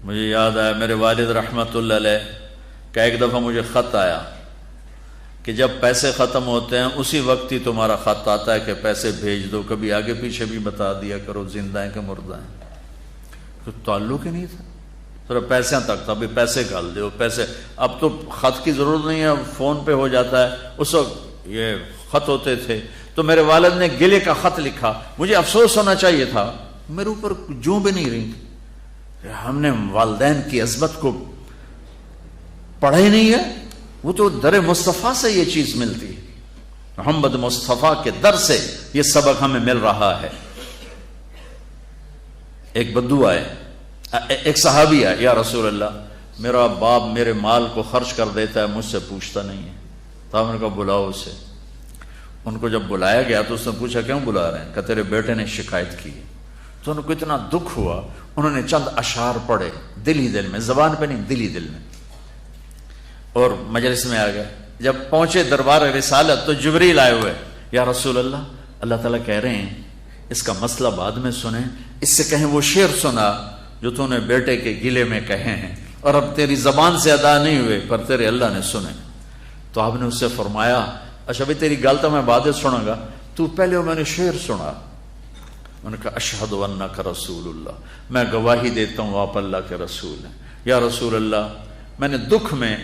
مجھے یاد آیا میرے والد رحمۃ اللہ علیہ کا ایک دفعہ مجھے خط آیا کہ جب پیسے ختم ہوتے ہیں اسی وقت ہی تمہارا خط آتا ہے کہ پیسے بھیج دو، کبھی آگے پیچھے بھی بتا دیا کرو زندہ ہیں کہ مردہ ہیں۔ تو تعلق ہی نہیں تھا، صرف پیسے تک تھا، ابھی پیسے ڈال دو پیسے۔ اب تو خط کی ضرورت نہیں ہے، فون پہ ہو جاتا ہے، اس وقت یہ خط ہوتے تھے۔ تو میرے والد نے گلے کا خط لکھا، مجھے افسوس ہونا چاہیے تھا، میرے اوپر جوں بھی نہیں رہی، ہم نے والدین کی عظمت کو پڑھا ہی نہیں ہے۔ وہ تو در مصطفیٰ سے یہ چیز ملتی ہے، محمد مصطفیٰ کے در سے یہ سبق ہمیں مل رہا ہے۔ ایک بدو آئے، ایک صحابی آئے، یا رسول اللہ میرا باپ میرے مال کو خرچ کر دیتا ہے، مجھ سے پوچھتا نہیں ہے۔ تو ہم نے کہا بلاؤ اسے۔ ان کو جب بلایا گیا تو اس نے پوچھا کیوں بلا رہے ہیں؟ کہ تیرے بیٹے نے شکایت کی۔ تو ان کو اتنا دکھ ہوا، انہوں نے چند اشعار پڑھے دل ہی دل میں، زبان پہ نہیں، دل ہی دل میں، اور مجلس میں آ گئے۔ جب پہنچے دربار رسالت تو جبریل آئے ہوئے، یا رسول اللہ اللہ تعالیٰ کہہ رہے ہیں اس کا مسئلہ بعد میں سنیں، اس سے کہیں وہ شعر سنا جو تو نے بیٹے کے گلے میں کہے ہیں، اور اب تیری زبان سے ادا نہیں ہوئے پر تیرے اللہ نے سنے۔ تو آپ نے اس سے فرمایا اچھا بھائی تیری گل تو میں بعد سنوں گا، تو پہلے میں نے شعر سنا۔ انہوں نے کہا اشہد انک رسول اللہ، میں گواہی دیتا ہوں آپ اللہ کے رسول ہیں۔ یا رسول اللہ میں نے دکھ میں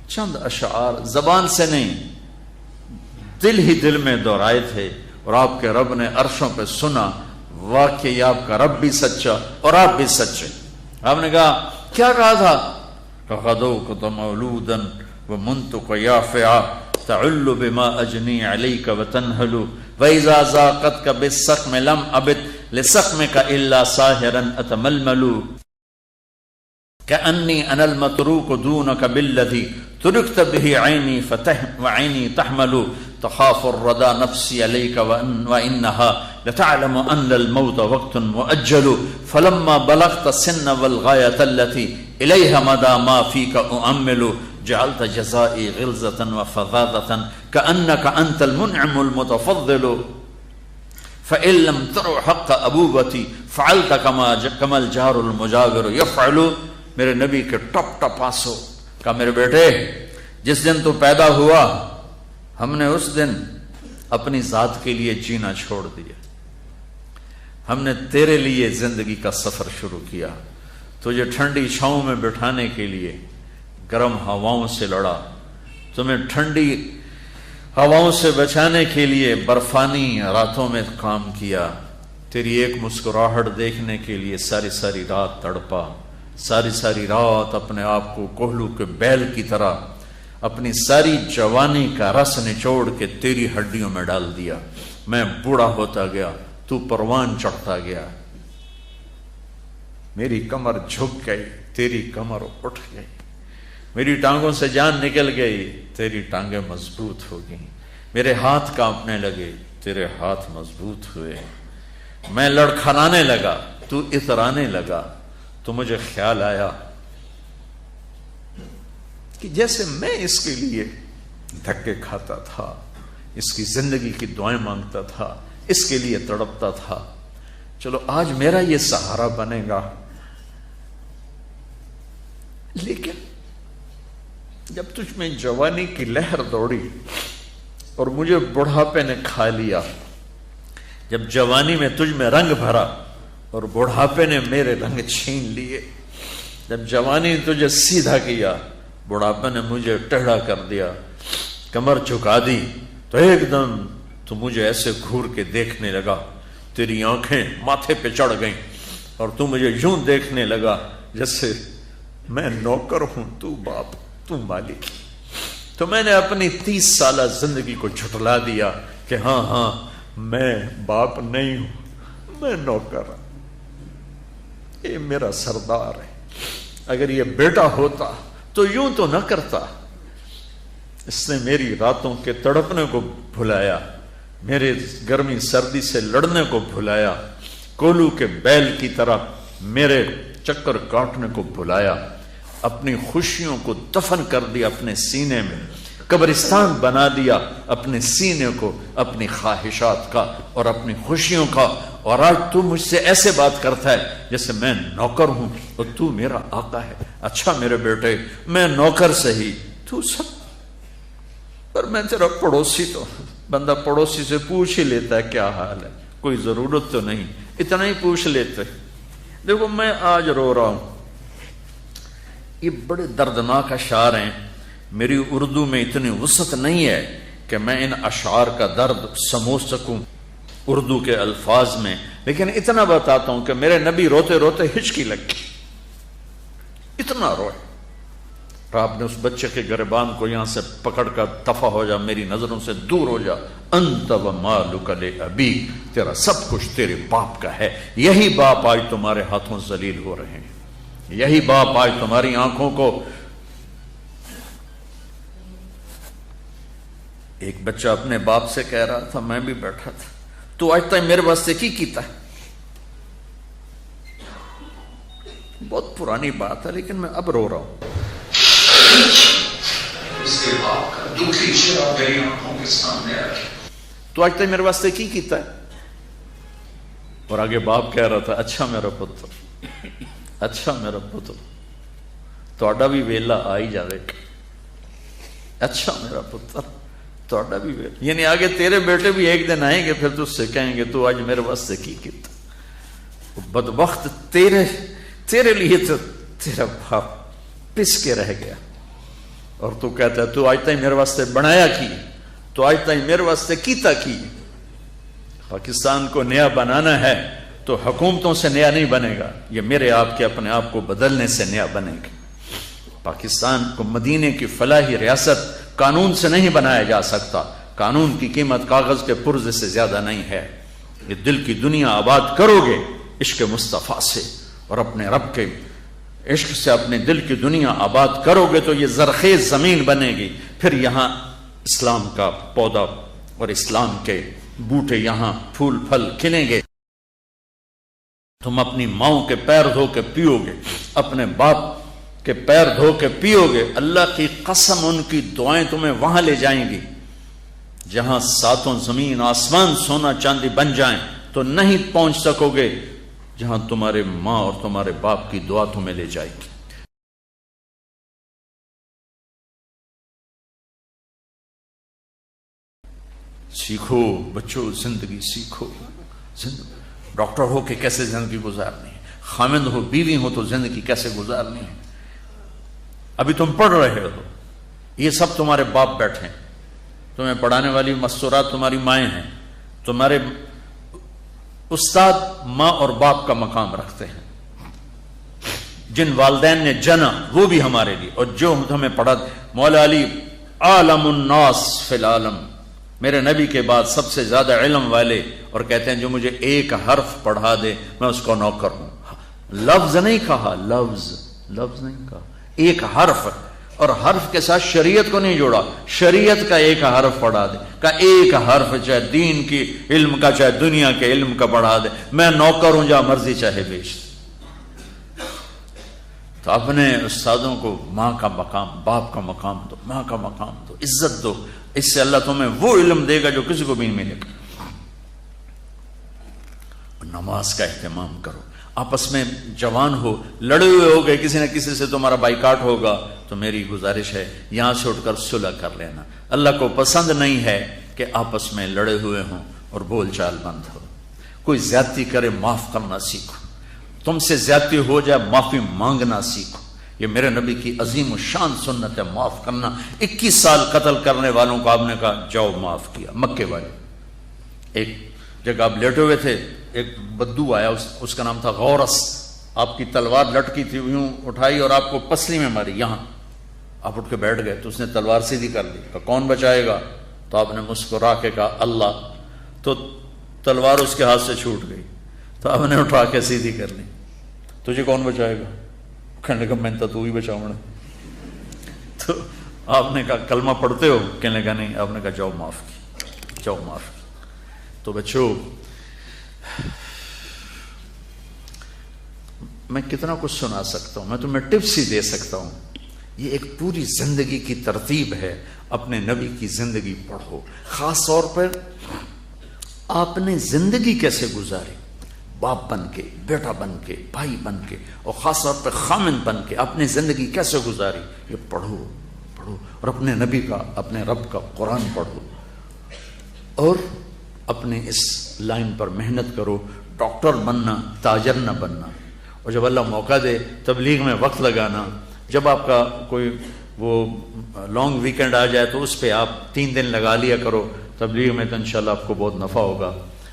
چند اشعار زبان سے نہیں دل ہی دل میں دہرائے تھے، اور آپ کے رب نے عرشوں پہ سنا، واقعی آپ کا رب بھی سچا اور آپ بھی سچے۔ آپ نے کہا کیا کہا تھا؟ فَغَدَوْكَ مَوْلُودًا وَمُنْتُكَ يَافِعًا تَعُلُّ بِمَا أَجْنِي عَلَيْكَ وَتَنْهَلُ وَإِذَا زَاقَتْكَ بِالسَّقْمِ لَمْ أَبِدْ لِسَقْمِكَ إِلَّا سَاهِرًا أَتَمَلْمَلُ كأني أنا المتروك دونك بالذي تركت به عيني وعيني تحمل تخاف الردى نفسي عليك وإنها لتعلم أن الموت وقت مؤجل فلما بلغت السن والغاية التي إليها مدى ما فيك أؤمل جعلت جزائي غلظة وفظاظة كأنك أنت المنعم المتفضل فإن لم تر حق أبوبتي فعلت كما الجار المجاور يفعل۔ میرے نبی کے ٹپ ٹپ آنسو، کہا میرے بیٹے جس دن تو پیدا ہوا ہم نے اس دن اپنی ذات کے لیے جینا چھوڑ دیا، ہم نے تیرے لیے زندگی کا سفر شروع کیا، تجھے ٹھنڈی چھاؤں میں بٹھانے کے لیے گرم ہواؤں سے لڑا، تمہیں ٹھنڈی ہواؤں سے بچانے کے لیے برفانی راتوں میں کام کیا، تیری ایک مسکراہٹ دیکھنے کے لیے ساری ساری رات تڑپا، ساری ساری رات اپنے آپ کو کوہلو کے بیل کی طرح اپنی ساری جوانی کا رس نچوڑ کے تیری ہڈیوں میں ڈال دیا۔ میں بوڑھا ہوتا گیا، تو پروان چڑھتا گیا، میری کمر جھک گئی، تیری کمر اٹھ گئی، میری ٹانگوں سے جان نکل گئی، تیری ٹانگیں مضبوط ہو گئیں، میرے ہاتھ کانپنے لگے، تیرے ہاتھ مضبوط ہوئے، میں لڑکھڑانے لگا، تو اترانے لگا۔ تو مجھے خیال آیا کہ جیسے میں اس کے لیے دھکے کھاتا تھا، اس کی زندگی کی دعائیں مانگتا تھا، اس کے لیے تڑپتا تھا، چلو آج میرا یہ سہارا بنے گا۔ لیکن جب تجھ میں جوانی کی لہر دوڑی اور مجھے بڑھاپے نے کھا لیا، جب جوانی میں تجھ میں رنگ بھرا اور بڑھاپے نے میرے رنگ چھین لیے، جب جوانی نے تجھے سیدھا کیا بڑھاپے نے مجھے ٹیڑھا کر دیا، کمر جھکا دی، تو ایک دم تو مجھے ایسے گھور کے دیکھنے لگا، تیری آنکھیں ماتھے پہ چڑھ گئیں اور تو مجھے یوں دیکھنے لگا جیسے میں نوکر ہوں تو باپ تو مالک۔ تو میں نے اپنی 30 سالہ زندگی کو جھٹلا دیا کہ ہاں میں باپ نہیں ہوں، میں نوکر ہوں، یہ میرا سردار ہے، اگر یہ بیٹا ہوتا تو یوں تو نہ کرتا۔ اس نے میری راتوں کے تڑپنے کو بھلایا، میرے گرمی سردی سے لڑنے کو بھلایا، کولو کے بیل کی طرح میرے چکر کاٹنے کو بھلایا، اپنی خوشیوں کو دفن کر دیا اپنے سینے میں، قبرستان بنا دیا اپنے سینے کو، اپنی خواہشات کا اور اپنی خوشیوں کا اور آج تو مجھ سے ایسے بات کرتا ہے جیسے میں نوکر ہوں اور تو میرا آقا ہے. اچھا میرے بیٹے، میں نوکر صحیح، تو سب، پر میں تیرا پڑوسی. تو بندہ پڑوسی سے پوچھ ہی لیتا ہے کیا حال ہے، کوئی ضرورت تو نہیں، اتنا ہی پوچھ لیتے. دیکھو میں آج رو رہا ہوں، یہ بڑے دردناک اشعار ہیں. میری اردو میں اتنی وسعت نہیں ہے کہ میں ان اشعار کا درد سمجھ سکوں اردو کے الفاظ میں، لیکن اتنا بتاتا ہوں کہ میرے نبی روتے روتے ہچکی لگی، اتنا روئے. آپ نے اس بچے کے گریبان کو یہاں سے پکڑ کر دفع ہو جا، میری نظروں سے دور ہو جا. انت و مالک لابی، تیرا سب کچھ تیرے باپ کا ہے. یہی باپ آج تمہارے ہاتھوں ذلیل ہو رہے ہیں، یہی باپ آج تمہاری آنکھوں کو. ایک بچہ اپنے باپ سے کہہ رہا تھا، میں بھی بیٹھا تھا، تو آج تک میرے واسطے کی کیتا ہے. بہت پرانی بات ہے لیکن میں اب رو رہا ہوں. اس کے باپ کا دکھی چہرہ میری آنکھوں کے سامنے آ گیا، تو آج تک میرے واسطے کی کیتا ہے. اور آگے باپ کہہ رہا تھا، اچھا میرا پتر، اچھا میرا پتر، تہاڈا بھی ویلا آ ہی جاوے گا. اچھا میرا پتر، تہاڈا بھی ویلا، یعنی آگے تیرے بیٹے بھی ایک دن آئیں گے، پھر تجھ سے کہیں گے تو آج میرے واسطے کی کیتا. بدبخت تیرے لیے تو تیرا باپ پس کے رہ گیا، اور تو کہتا ہے تو آج تک میرے واسطے بنایا کی، تو آج تک میرے واسطے کیتا کی. پاکستان کو نیا بنانا ہے تو حکومتوں سے نیا نہیں بنے گا، یہ میرے آپ کے اپنے آپ کو بدلنے سے نیا بنے گا. پاکستان کو مدینے کی فلاحی ریاست قانون سے نہیں بنایا جا سکتا. قانون کی قیمت کاغذ کے پرزے سے زیادہ نہیں ہے. یہ دل کی دنیا آباد کرو گے عشق مصطفیٰ سے، اور اپنے رب کے عشق سے اپنے دل کی دنیا آباد کرو گے تو یہ زرخیز زمین بنے گی. پھر یہاں اسلام کا پودا اور اسلام کے بوٹے یہاں پھول پھل کھلیں گے. تم اپنی ماؤں کے پیر دھو کے پیو گے، اپنے باپ کے پیر دھو کے پیو گے. اللہ کی قسم ان کی دعائیں تمہیں وہاں لے جائیں گی جہاں ساتوں زمین آسمان سونا چاندی بن جائیں تو نہیں پہنچ سکو گے جہاں تمہارے ماں اور تمہارے باپ کی دعا تمہیں لے جائے گی. سیکھو بچوں، زندگی سیکھو. ڈاکٹر ہو کہ کیسے زندگی گزارنی ہے، خامند ہو بیوی ہو تو زندگی کیسے گزارنی ہے. ابھی تم پڑھ رہے ہو، یہ سب تمہارے باپ بیٹھے ہیں، تمہیں پڑھانے والی مستورات تمہاری مائیں ہیں. تمہارے استاد ماں اور باپ کا مقام رکھتے ہیں. جن والدین نے جنا وہ بھی ہمارے لیے، اور جو ہمیں پڑھا. مولا علی عالم الناس فی العالم، میرے نبی کے بعد سب سے زیادہ علم والے، اور کہتے ہیں جو مجھے ایک حرف پڑھا دے میں اس کو نوکر ہوں. لفظ نہیں کہا، لفظ نہیں کہا، ایک حرف، اور حرف کے ساتھ شریعت کو نہیں جوڑا. شریعت کا ایک حرف پڑھا دے، کا ایک حرف، چاہے دین کی علم کا چاہے دنیا کے علم کا پڑھا دے، میں نوکر ہوں، جہاں مرضی چاہے بیچ. تو اپنے استادوں کو ماں کا مقام، باپ کا مقام دو، ماں کا مقام دو، عزت دو. اس سے اللہ تمہیں وہ علم دے گا جو کسی کو بھی نہیں ملے گا. نماز کا اہتمام کرو. آپس میں جوان ہو، لڑے ہوئے ہو گئے، کسی نہ کسی سے تمہارا بائیکاٹ ہوگا، تو میری گزارش ہے یہاں سے اٹھ کر صلح کر لینا. اللہ کو پسند نہیں ہے کہ آپس میں لڑے ہوئے ہوں اور بول چال بند ہو. کوئی زیادتی کرے معاف کرنا سیکھو. تم سے زیادتی ہو جائے معافی مانگنا سیکھو. یہ میرے نبی کی عظیم و شان سنت ہے، معاف کرنا. 21 سال قتل کرنے والوں کو آپ نے کہا جاؤ معاف کیا. مکے والے ایک جگہ آپ لیٹے ہوئے تھے، ایک بدو آیا، اس کا نام تھا غورس. آپ کی تلوار لٹکی تھی، یوں اٹھائی اور آپ کو پسلی میں ماری. یہاں آپ اٹھ کے بیٹھ گئے تو اس نے تلوار سیدھی کر دی. کہا کون بچائے گا؟ تو آپ نے مسکرا کے کہا اللہ. تو تلوار اس کے ہاتھ سے چھوٹ گئی. تو آپ نے اٹھا کے سیدھی کر لی. تجھے کون بچائے گا؟ کہنے لگا میں تو ہی بچاؤں. تو آپ نے کہا کلمہ پڑھتے ہو؟ کہنے لگا نہیں. آپ نے کہا جاؤ معاف کی، جاؤ معاف کی. تو بچوں، میں کتنا کچھ سنا سکتا ہوں، میں تمہیں ٹپس ہی دے سکتا ہوں. یہ ایک پوری زندگی کی ترتیب ہے. اپنے نبی کی زندگی پڑھو. خاص طور پر آپ نے زندگی کیسے گزاری. باپ بن کے، بیٹا بن کے، بھائی بن کے، اور خاص طور پہ خامن بن کے اپنی زندگی کیسے گزاری، یہ پڑھو اور اپنے نبی کا، اپنے رب کا قرآن پڑھو اور اپنے اس لائن پر محنت کرو. ڈاکٹر بننا، تاجر نہ بننا. اور جب اللہ موقع دے تبلیغ میں وقت لگانا. جب آپ کا کوئی وہ لانگ ویکنڈ آ جائے تو اس پہ آپ 3 دن لگا لیا کرو تبلیغ میں، تو انشاءاللہ آپ کو بہت نفع ہوگا.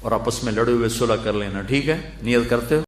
اور آپس میں لڑے ہوئے صلح کر لینا. ٹھیک ہے؟ نیت کرتے ہو؟